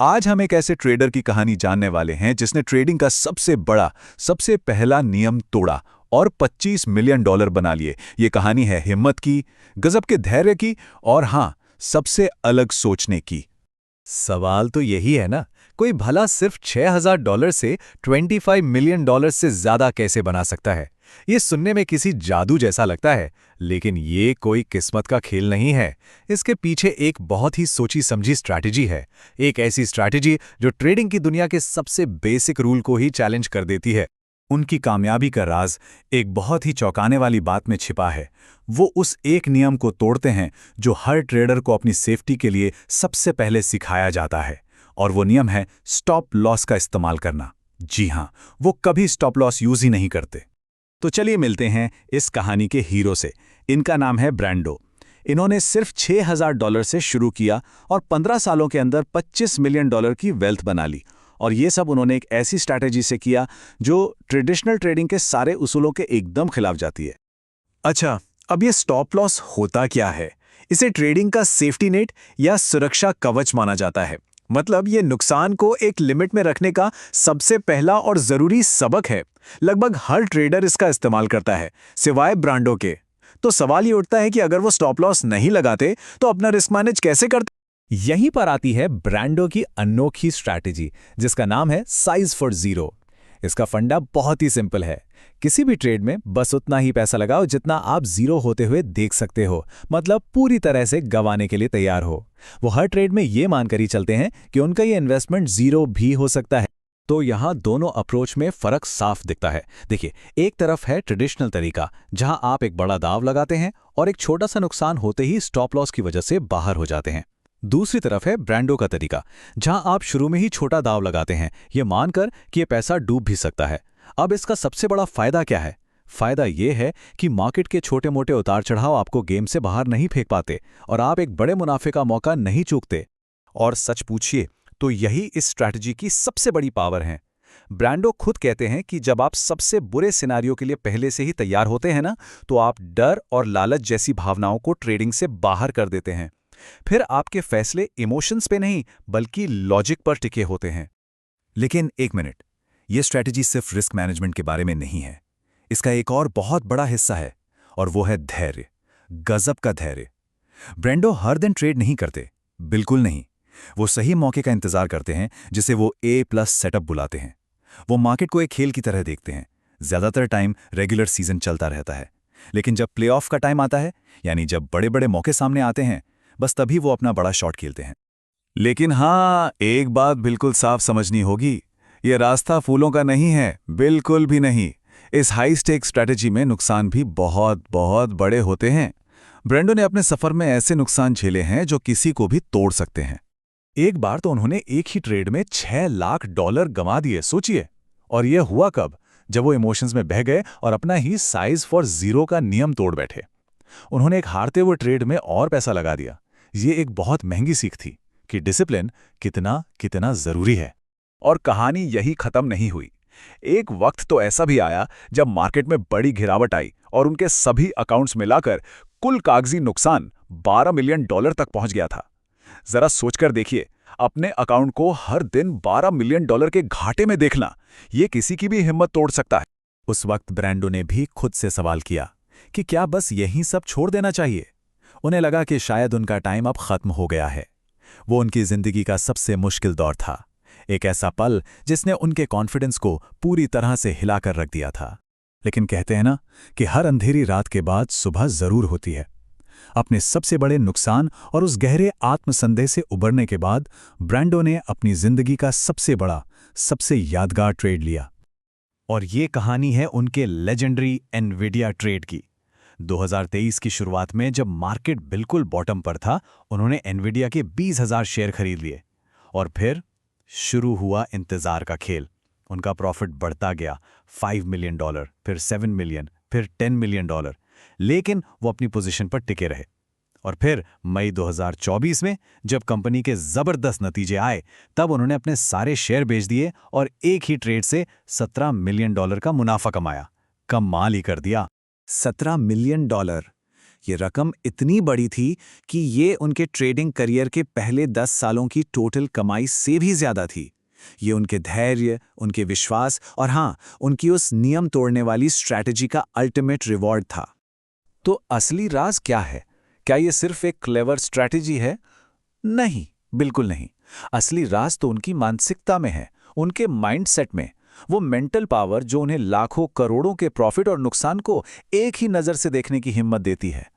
आज हम एक ऐसे ट्रेडर की कहानी जानने वाले हैं जिसने ट्रेडिंग का सबसे बड़ा, सबसे पहला नियम तोड़ा और $25 मिलियन बना लिए। ये कहानी है हिम्मत की, गजब के धैर्य की और हाँ, सबसे अलग सोचने की। सवाल तो यही है ना, कोई भला सिर्फ $6,000 से $25 मिलियन से ज्यादा कैसे बना सकता है। ये सुनने में किसी जादू जैसा लगता है, लेकिन ये कोई किस्मत का खेल नहीं है। इसके पीछे एक बहुत ही सोची समझी स्ट्रैटेजी है। एक ऐसी स्ट्रैटेजी जो ट्रेडिंग की दुनिया के सबसे बेसिक रूल को ही चैलेंज कर देती है। उनकी कामयाबी का राज एक बहुत ही चौंकाने वाली बात में छिपा है। वो उस एक नियम को तोड़ते हैं जो हर ट्रेडर को अपनी सेफ्टी के लिए सबसे पहले सिखाया जाता है, और वो नियम है स्टॉप लॉस का इस्तेमाल करना। जी हाँ, वो कभी स्टॉप लॉस यूज ही नहीं करते। तो चलिए मिलते हैं इस कहानी के हीरो से। इनका नाम है ब्रैंडो। इन्होंने सिर्फ $6,000 से शुरू किया और 15 सालों के अंदर $25 मिलियन की वेल्थ बना ली। और ये सब उन्होंने एक ऐसी स्ट्रैटेजी से किया जो ट्रेडिशनल ट्रेडिंग के सारे उसूलों के एकदम खिलाफ जाती है। अच्छा, अब ये स्टॉप लॉस होता क्या है? इसे ट्रेडिंग का सेफ्टी नेट या सुरक्षा कवच माना जाता है। मतलब ये नुकसान को एक लिमिट में रखने का सबसे पहला और जरूरी सबक है। लगभग हर ट्रेडर इसका इस्तेमाल करता है, सिवाय ब्रांडों के। तो सवाल ये उठता है कि अगर वो स्टॉप लॉस नहीं लगाते तो अपना रिस्क मैनेज कैसे करते? यहीं पर आती है ब्रैंडो की अनोखी स्ट्रैटेजी, जिसका नाम है साइज फॉर जीरो। इसका फंडा बहुत ही सिंपल है। किसी भी ट्रेड में बस उतना ही पैसा लगाओ जितना आप जीरो होते हुए देख सकते हो, मतलब पूरी तरह से गंवाने के लिए तैयार हो। वो हर ट्रेड में ये मानकर ही चलते हैं कि उनका ये इन्वेस्टमेंट जीरो भी हो सकता है। तो यहाँ दोनों अप्रोच में फर्क साफ दिखता है। देखिए, एक तरफ है ट्रेडिशनल तरीका, जहां आप एक बड़ा दाव लगाते हैं और एक छोटा सा नुकसान होते ही स्टॉप लॉस की वजह से बाहर हो जाते हैं। दूसरी तरफ है ब्रैंडो का तरीका, जहां आप शुरू में ही छोटा दाव लगाते हैं, ये मानकर कि ये पैसा डूब भी सकता है। अब इसका सबसे बड़ा फायदा क्या है? फायदा ये है कि मार्केट के छोटे मोटे उतार चढ़ाव आपको गेम से बाहर नहीं फेंक पाते और आप एक बड़े मुनाफे का मौका नहीं चूकते। और सच पूछिए तो यही इस स्ट्रैटेजी की सबसे बड़ी पावर है। ब्रैंडो खुद कहते हैं कि जब आप सबसे बुरे सिनारियो के लिए पहले से ही तैयार होते हैं ना, तो आप डर और लालच जैसी भावनाओं को ट्रेडिंग से बाहर कर देते हैं। फिर आपके फैसले इमोशंस पे नहीं बल्कि लॉजिक पर टिके होते हैं। लेकिन एक मिनट, यह स्ट्रैटेजी सिर्फ रिस्क मैनेजमेंट के बारे में नहीं है। इसका एक और बहुत बड़ा हिस्सा है, और वो है धैर्य। गजब का धैर्य। ब्रेंडो हर दिन ट्रेड नहीं करते, बिल्कुल नहीं। वो सही मौके का इंतजार करते हैं, जिसे वो A+ सेटअप बुलाते हैं। वो मार्केट को एक खेल की तरह देखते हैं। ज्यादातर टाइम रेगुलर सीजन चलता रहता है, लेकिन जब प्लेऑफ का टाइम आता है, यानी जब बड़े बड़े मौके सामने आते हैं, बस तभी वो अपना बड़ा शॉट खेलते हैं। लेकिन हाँ, एक बात बिल्कुल साफ समझनी होगी, ये रास्ता फूलों का नहीं है, बिल्कुल भी नहीं। इस हाई स्टेक स्ट्रैटेजी में नुकसान भी बहुत बहुत बड़े होते हैं। ब्रेंडो ने अपने सफर में ऐसे नुकसान झेले हैं जो किसी को भी तोड़ सकते हैं। एक बार तो उन्होंने एक ही ट्रेड में $6 लाख गंवा दिए, सोचिए। और यह हुआ कब? जब वो इमोशंस में बह गए और अपना ही साइज फॉर जीरो का नियम तोड़ बैठे। उन्होंने एक हारते हुए ट्रेड में और पैसा लगा दिया। ये एक बहुत महंगी सीख थी कि डिसिप्लिन कितना कितना जरूरी है। और कहानी यही खत्म नहीं हुई। एक वक्त तो ऐसा भी आया जब मार्केट में बड़ी गिरावट आई और उनके सभी अकाउंट्स मिलाकर कुल कागजी नुकसान $12 मिलियन तक पहुंच गया था। जरा सोचकर देखिए, अपने अकाउंट को हर दिन $12 मिलियन के घाटे में देखना, ये किसी की भी हिम्मत तोड़ सकता है। उस वक्त ब्रैंडो ने भी खुद से सवाल किया कि क्या बस यही सब छोड़ देना चाहिए। उन्हें लगा कि शायद उनका टाइम अब खत्म हो गया है। वो उनकी जिंदगी का सबसे मुश्किल दौर था, एक ऐसा पल जिसने उनके कॉन्फिडेंस को पूरी तरह से हिलाकर रख दिया था। लेकिन कहते हैं ना कि हर अंधेरी रात के बाद सुबह जरूर होती है। अपने सबसे बड़े नुकसान और उस गहरे आत्मसंदेह से उबरने के बाद ब्रैंडो ने अपनी जिंदगी का सबसे बड़ा, सबसे यादगार ट्रेड लिया। और ये कहानी है उनके लेजेंडरी एनवीडिया ट्रेड की। 2023 की शुरुआत में जब मार्केट बिल्कुल बॉटम पर था, उन्होंने एनवीडिया के 20,000 शेयर खरीद लिए। और फिर शुरू हुआ इंतजार का खेल। उनका प्रॉफिट बढ़ता गया, $5 मिलियन, फिर $7 मिलियन, फिर $10 मिलियन। लेकिन वो अपनी पोजीशन पर टिके रहे। और फिर मई 2024 में जब कंपनी के जबरदस्त नतीजे आए, तब उन्होंने अपने सारे शेयर बेच दिए और एक ही ट्रेड से $17 मिलियन का मुनाफा कमाया। कमाल ही कर दिया। $17 मिलियन, ये रकम इतनी बड़ी थी कि ये उनके ट्रेडिंग करियर के पहले 10 सालों की टोटल कमाई से भी ज्यादा थी। ये उनके धैर्य, उनके विश्वास और हाँ, उनकी उस नियम तोड़ने वाली स्ट्रैटेजी का अल्टीमेट रिवॉर्ड था। तो असली राज क्या है? क्या ये सिर्फ एक क्लेवर स्ट्रैटेजी है? नहीं, बिल्कुल नहीं। असली राज तो उनकी मानसिकता में है, उनके माइंडसेट में। वो मेंटल पावर जो उन्हें लाखों करोड़ों के प्रॉफिट और नुकसान को एक ही नज़र से देखने की हिम्मत देती है।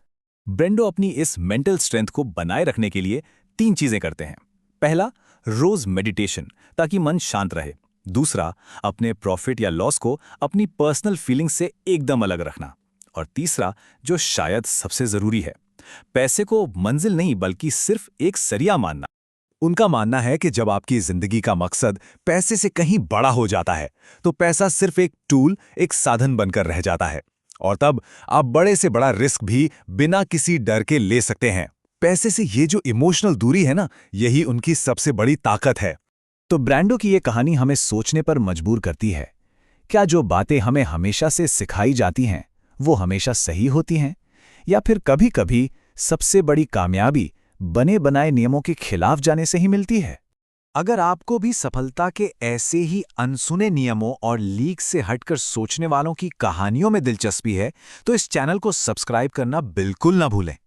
ब्रेंडो अपनी इस मेंटल स्ट्रेंथ को बनाए रखने के लिए 3 चीजें करते हैं। पहला, रोज मेडिटेशन, ताकि मन शांत रहे। दूसरा, अपने प्रॉफिट या लॉस को अपनी पर्सनल फीलिंग से एकदम अलग रखना। और तीसरा, जो शायद सबसे जरूरी है, पैसे को मंजिल नहीं बल्कि सिर्फ एक जरिया मानना। उनका मानना है कि जब आपकी जिंदगी का मकसद पैसे से कहीं बड़ा हो जाता है, तो पैसा सिर्फ एक टूल, एक साधन बनकर रह जाता है। और तब आप बड़े से बड़ा रिस्क भी बिना किसी डर के ले सकते हैं। पैसे से ये जो इमोशनल दूरी है ना, यही उनकी सबसे बड़ी ताकत है। तो ब्रांडो की ये कहानी हमें सोचने पर मजबूर करती है। क्या जो बातें हमें हमेशा से सिखाई जाती हैं, वो हमेशा सही होती हैं? या फिर कभी-कभी सबसे बड़ी कामयाबी बने बनाए नियमों के खिलाफ जाने से ही मिलती है? अगर आपको भी सफलता के ऐसे ही अनसुने नियमों और लीक से हटकर सोचने वालों की कहानियों में दिलचस्पी है, तो इस चैनल को सब्सक्राइब करना बिल्कुल ना भूलें।